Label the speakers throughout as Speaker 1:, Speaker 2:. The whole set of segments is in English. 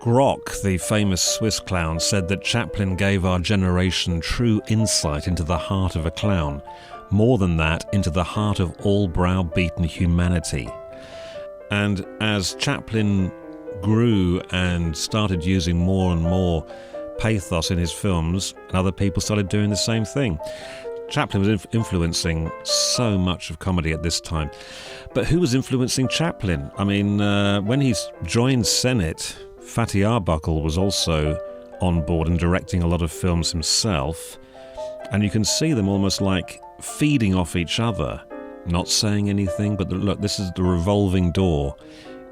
Speaker 1: Grock, the famous Swiss clown, said that Chaplin gave our generation true insight into the heart of a clown. More than that, into the heart of all browbeaten humanity. And as Chaplin grew and started using more and more pathos in his films, and other people started doing the same thing. Chaplin was influencing so much of comedy at this time. But who was influencing Chaplin? I mean, when he joined Senate, Fatty Arbuckle was also on board and directing a lot of films himself. And you can see them almost like feeding off each other, not saying anything, but look, this is the revolving door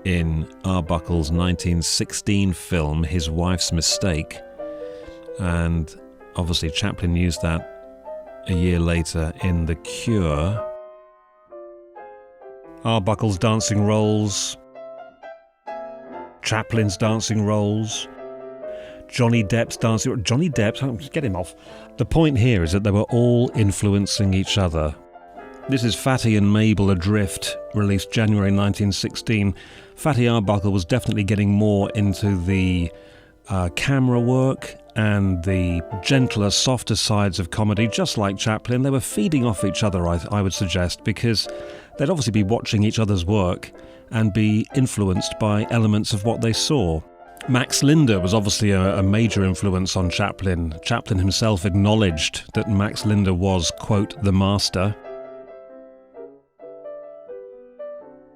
Speaker 1: in Arbuckle's 1916 film, His Wife's Mistake. And obviously Chaplin used that a year later in The Cure. Arbuckle's dancing roles, Chaplin's dancing roles, Johnny Depp's dancing... Johnny Depp's... Get him off. The point here is that they were all influencing each other. This is Fatty and Mabel Adrift, released January 1916. Fatty Arbuckle was definitely getting more into the camera work and the gentler, softer sides of comedy, just like Chaplin. They were feeding off each other, I would suggest, because they'd obviously be watching each other's work and be influenced by elements of what they saw. Max Linder was obviously a major influence on Chaplin. Chaplin himself acknowledged that Max Linder was, quote, the master.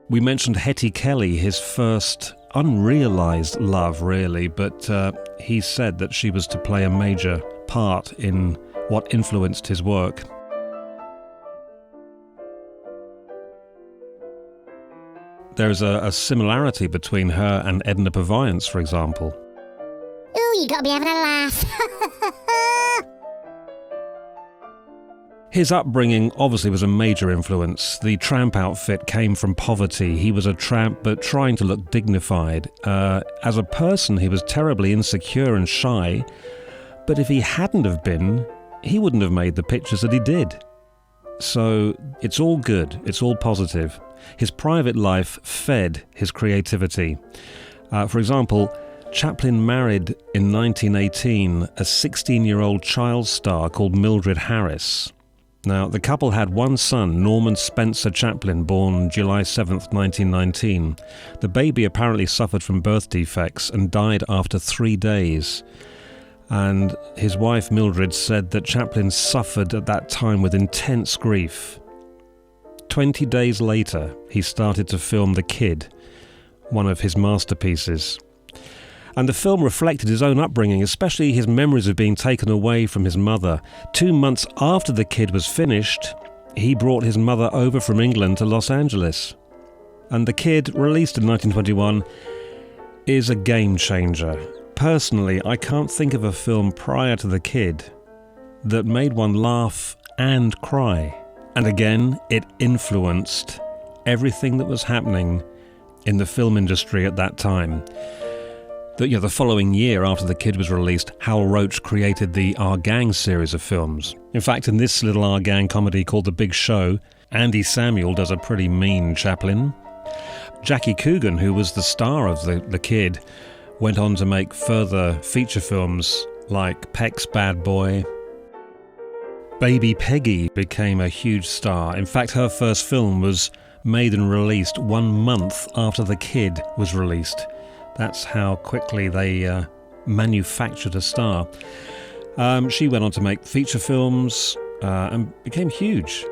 Speaker 1: We mentioned Hetty Kelly, his first unrealised love, really, but he said that she was to play a major part in what influenced his work. There's a similarity between her and Edna Purviance, for example.
Speaker 2: Ooh, you gotta be having a laugh.
Speaker 1: His upbringing obviously was a major influence. The tramp outfit came from poverty. He was a tramp, but trying to look dignified. As a person, he was terribly insecure and shy, but if he hadn't have been, he wouldn't have made the pictures that he did. So it's all good, it's all positive. His private life fed his creativity. For example, Chaplin married in 1918 a 16-year-old child star called Mildred Harris. Now, the couple had one son, Norman Spencer Chaplin, born July 7th, 1919. The baby apparently suffered from birth defects and died after 3 days. And his wife Mildred said that Chaplin suffered at that time with intense grief. 20 days later, he started to film The Kid, one of his masterpieces. And the film reflected his own upbringing, especially his memories of being taken away from his mother. 2 months after The Kid was finished, he brought his mother over from England to Los Angeles. And The Kid, released in 1921, is a game changer. Personally, I can't think of a film prior to The Kid that made one laugh and cry. And again, it influenced everything that was happening in the film industry at that time. The following year after The Kid was released, Hal Roach created the Our Gang series of films. In fact, in this little Our Gang comedy called The Big Show, Andy Samuel does a pretty mean Chaplin. Jackie Coogan, who was the star of The Kid, went on to make further feature films like Peck's Bad Boy. Baby Peggy became a huge star. In fact, her first film was made and released 1 month after The Kid was released. That's how quickly they manufactured a star. She went on to make feature films and became huge.